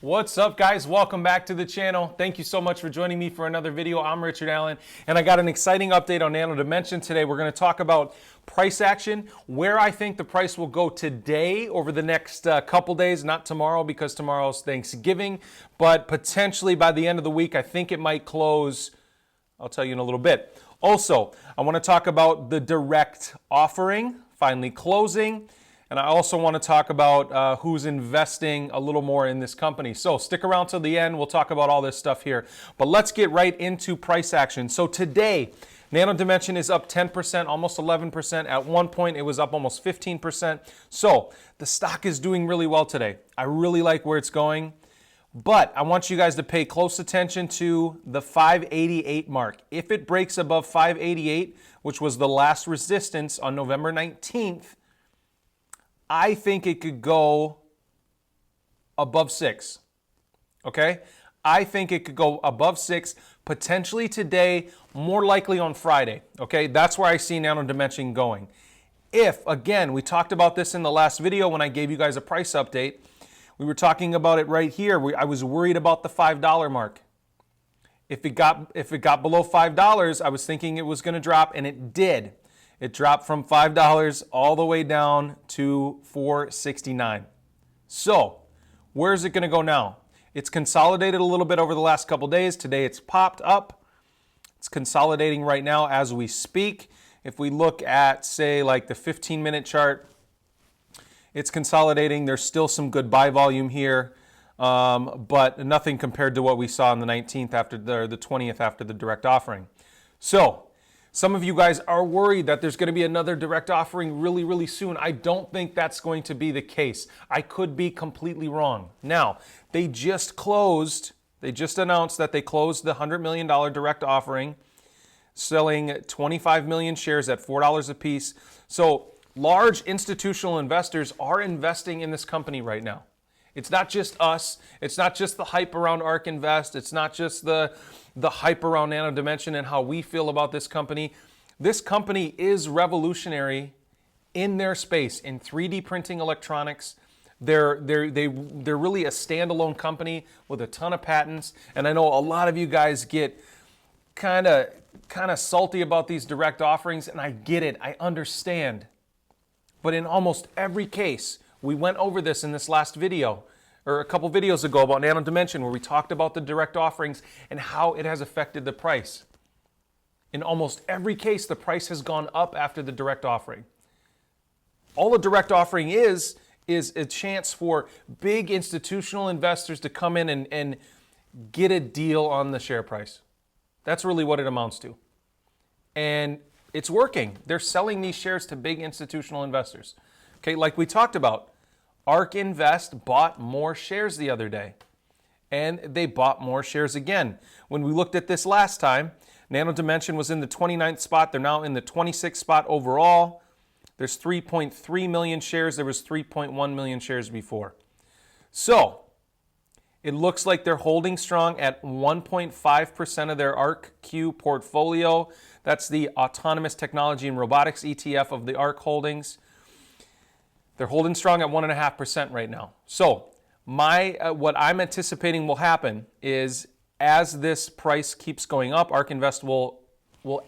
What's up, guys? Welcome back to the channel. Thank you so much for joining me for another video. I'm Richard Allen, and I got an exciting update on Nano Dimension today. We're going to talk about price action, where I think the price will go today over the next couple days, not tomorrow because tomorrow's Thanksgiving, but potentially by the end of the week. I think it might close. I'll tell you in a little bit. Also, I want to talk about the direct offering finally closing. And I also want to talk about who's investing a little more in this company. So stick around till the end. We'll talk about all this stuff here. But let's get right into price action. So today, Nano Dimension is up 10%, almost 11%. At one point, it was up almost 15%. So the stock is doing really well today. I really like where it's going. But I want you guys to pay close attention to the 588 mark. If it breaks above 588, which was the last resistance on November 19th, I think it could go above 6, okay? I think it could go above 6, potentially today, more likely on Friday, okay? That's where I see Nano Dimension going. If, again, we talked about this in the last video when I gave you guys a price update, we were talking about it right here. I was worried about the $5 mark. If it got below $5, I was thinking it was gonna drop, and it did. It dropped from $5 all the way down to $4.69. So, where's it going to go now? It's consolidated a little bit over the last couple days. Today it's popped up. It's consolidating right now as we speak. If we look at, say, like the 15-minute chart, it's consolidating. There's still some good buy volume here, but nothing compared to what we saw on the 19th after the 20th after the direct offering. So, some of you guys are worried that there's going to be another direct offering really soon. I don't think that's going to be the case. I could be completely wrong. Now, they just announced that they closed the $100 million direct offering, selling 25 million shares at $4 a piece. So large institutional investors are investing in this company right now. It's not just us. It's not just the hype around ARK Invest. It's not just the hype around Nano Dimension and how we feel about this company. This company is revolutionary in their space, in 3D printing electronics. They're really a standalone company with a ton of patents. And I know a lot of you guys get kind of salty about these direct offerings, and I get it. I understand. But in almost every case, we went over this in this last video, or a couple videos ago about Nano Dimension, where we talked about the direct offerings and how it has affected the price. In almost every case, the price has gone up after the direct offering. All a direct offering is a chance for big institutional investors to come in and get a deal on the share price. That's really what it amounts to. And it's working. They're selling these shares to big institutional investors. Okay, like we talked about, ARK Invest bought more shares the other day, and they bought more shares again. When we looked at this last time, Nano Dimension was in the 29th spot. They're now in the 26th spot overall. There's 3.3 million shares. There was 3.1 million shares before. So it looks like they're holding strong at 1.5% of their ARK-Q portfolio. That's the Autonomous Technology and Robotics ETF of the ARK holdings. They're holding strong at 1.5% right now. So what I'm anticipating will happen is as this price keeps going up, ARK Invest will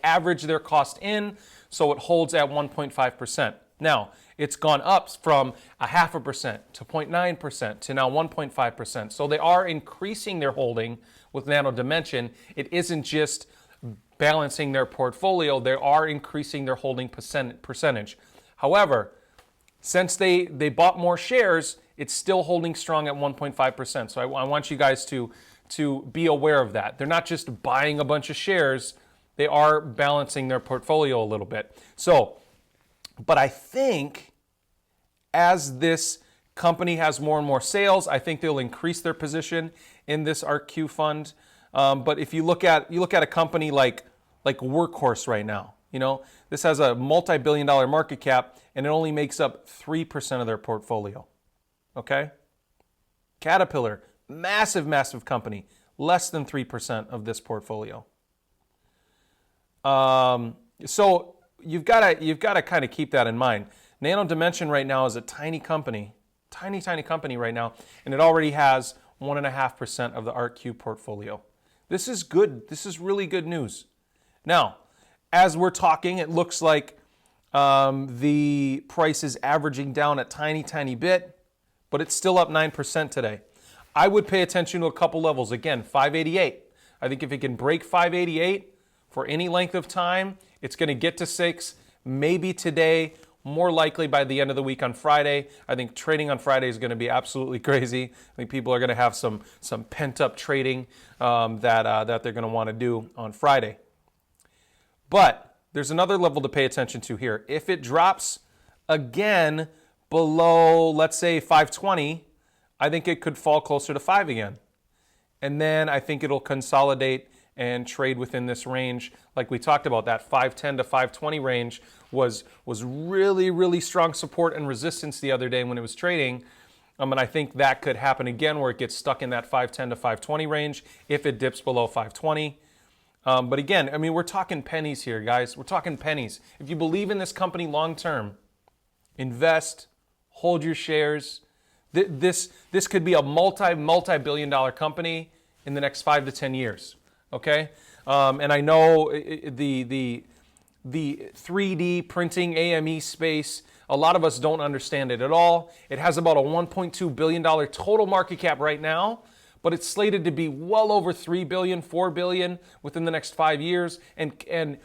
average their cost in, so it holds at 1.5%. Now, it's gone up from 0.5% to 0.9% to now 1.5%. So they are increasing their holding with Nano Dimension. It isn't just balancing their portfolio, they are increasing their holding percentage. However, since they bought more shares, it's still holding strong at 1.5%. So I want you guys to be aware of that. They're not just buying a bunch of shares, they are balancing their portfolio a little bit. So, but I think as this company has more and more sales, I think they'll increase their position in this ARK-Q fund. But if you look at a company like Workhorse right now, you know, this has a multi-billion-dollar market cap, and it only makes up 3% of their portfolio. Okay? Caterpillar, massive company, less than 3% of this portfolio. So you've got to kind of keep that in mind. Nano Dimension right now is a tiny company right now, and it already has 1.5% of the ARQ portfolio. This is good. This is really good news. Now, as we're talking, it looks like the price is averaging down a tiny, tiny bit, but it's still up 9% today. I would pay attention to a couple levels. Again, 588. I think if it can break 588 for any length of time, it's going to get to 6, maybe today, more likely by the end of the week on Friday. I think trading on Friday is going to be absolutely crazy. I think people are going to have some pent-up trading that they're going to want to do on Friday. But there's another level to pay attention to here. If it drops again below, let's say, 520, I think it could fall closer to 5 again. And then I think it'll consolidate and trade within this range. Like we talked about, that 510 to 520 range was really, really strong support and resistance the other day when it was trading. And I think that could happen again where it gets stuck in that 510 to 520 range if it dips below 520. But again, I mean, we're talking pennies here, guys. We're talking pennies. If you believe in this company long term, invest, hold your shares. This could be a multi-billion dollar company in the next 5 to 10 years. Okay, and I know the 3D printing AME space, a lot of us don't understand it at all. It has about a $1.2 billion total market cap right now, but it's slated to be well over $3 billion, $4 billion within the next 5 years. And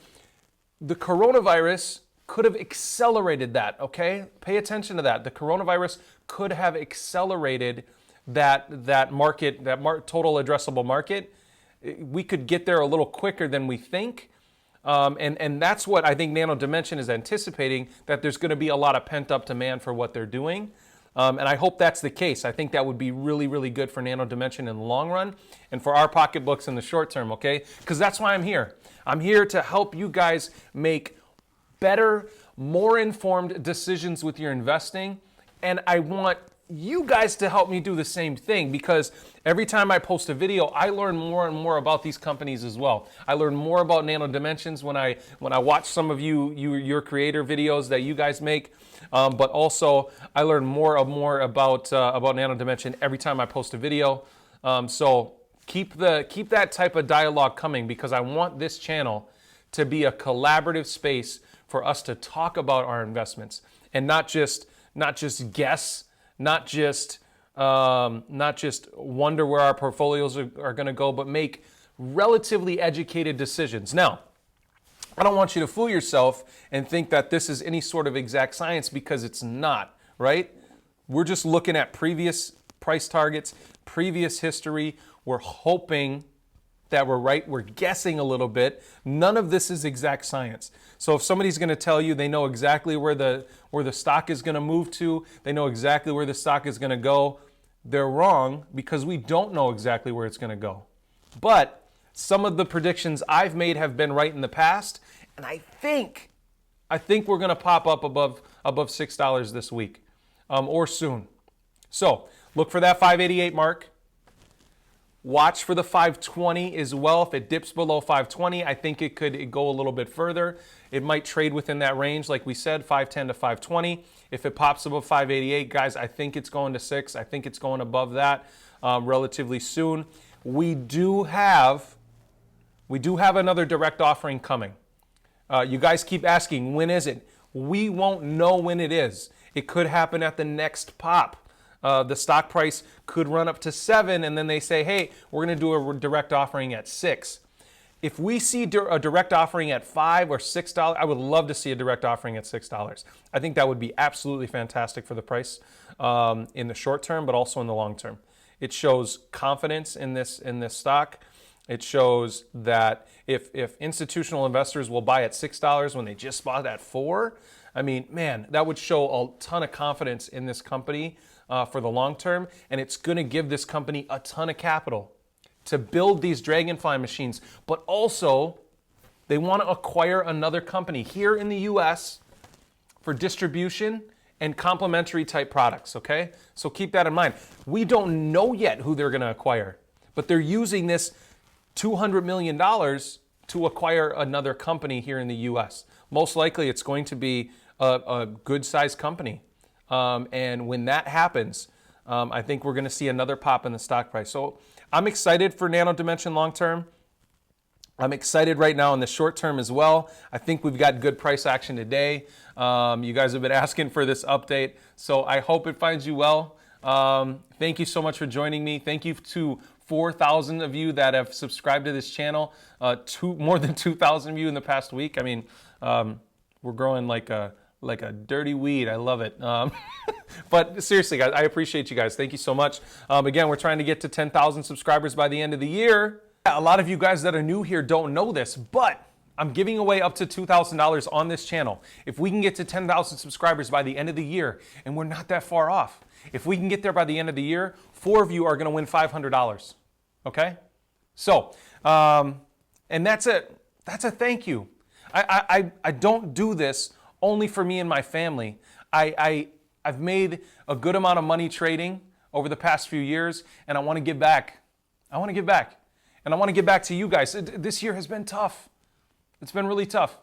the coronavirus could have accelerated that, okay? Pay attention to that. The coronavirus could have accelerated that total addressable market. We could get there a little quicker than we think. And that's what I think Nano Dimension is anticipating, that there's going to be a lot of pent-up demand for what they're doing. And I hope that's the case. I think that would be really, really good for Nano Dimension in the long run and for our pocketbooks in the short term, okay? Because that's why I'm here. I'm here to help you guys make better, more informed decisions with your investing. And I want you guys to help me do the same thing, because every time I post a video, I learn more and more about these companies as well. I learn more about Nano Dimensions when I watch some of your creator videos that you guys make, but also I learn more about Nano Dimension every time I post a video. So keep that type of dialogue coming, because I want this channel to be a collaborative space for us to talk about our investments and not just guess. Not just wonder where our portfolios are going to go, but make relatively educated decisions. Now, I don't want you to fool yourself and think that this is any sort of exact science, because it's not, right? We're just looking at previous price targets, previous history. We're hoping that we're right. We're guessing a little bit. None of this is exact science. So if somebody's going to tell you they know exactly where the stock is going to move to, they know exactly where the stock is going to go, they're wrong, because we don't know exactly where it's going to go. But some of the predictions I've made have been right in the past, and I think we're going to pop up above $6 this week, or soon. So look for that 588 mark. Watch for the 520 as well. If it dips below 520, I think it could go a little bit further. It might trade within that range, like we said, 510 to 520. If it pops above 588, guys, I think it's going to 6. I think it's going above that relatively soon. We do have another direct offering coming. You guys keep asking, when is it? We won't know when it is. It could happen at the next pop. The stock price could run up to 7, and then they say, hey, we're going to do a direct offering at 6. If we see a direct offering at $5 or $6, I would love to see a direct offering at $6. I think that would be absolutely fantastic for the price in the short term, but also in the long term. It shows confidence in this stock. It shows that if institutional investors will buy at $6 when they just bought at $4, I mean, man, that would show a ton of confidence in this company for the long term, and it's going to give this company a ton of capital to build these Dragonfly machines. But also, they want to acquire another company here in the U.S. for distribution and complementary type products, okay? So keep that in mind. We don't know yet who they're going to acquire, but they're using this $200 million to acquire another company here in the U.S. Most likely, it's going to be a good-sized company. And when that happens, I think we're going to see another pop in the stock price. So I'm excited for Nano Dimension long term. I'm excited right now in the short term as well. I think we've got good price action today. You guys have been asking for this update, so I hope it finds you well. Thank you so much for joining me. Thank you to 4,000 of you that have subscribed to this channel. More than 2,000 of you in the past week. I mean, we're growing like a dirty weed. I love it. But seriously, guys, I appreciate you guys. Thank you so much. Again, we're trying to get to 10,000 subscribers by the end of the year. A lot of you guys that are new here don't know this, but I'm giving away up to $2,000 on this channel. If we can get to 10,000 subscribers by the end of the year, and we're not that far off. If we can get there by the end of the year, 4 of you are going to win $500. Okay? So, and that's it. That's a thank you. I don't do this only for me and my family. I've made a good amount of money trading over the past few years, and I want to give back. I want to give back. And I want to give back to you guys. This year has been tough. It's been really tough.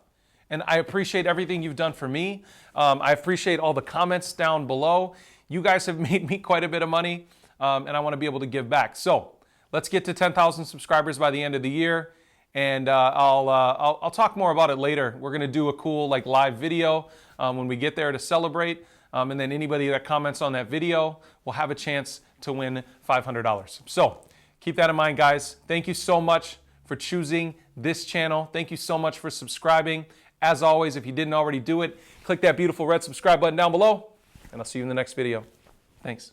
And I appreciate everything you've done for me. I appreciate all the comments down below. You guys have made me quite a bit of money, and I want to be able to give back. So let's get to 10,000 subscribers by the end of the year. And I'll talk more about it later. We're going to do a cool live video when we get there to celebrate. And then anybody that comments on that video will have a chance to win $500. So keep that in mind, guys. Thank you so much for choosing this channel. Thank you so much for subscribing. As always, if you didn't already do it, click that beautiful red subscribe button down below, and I'll see you in the next video. Thanks.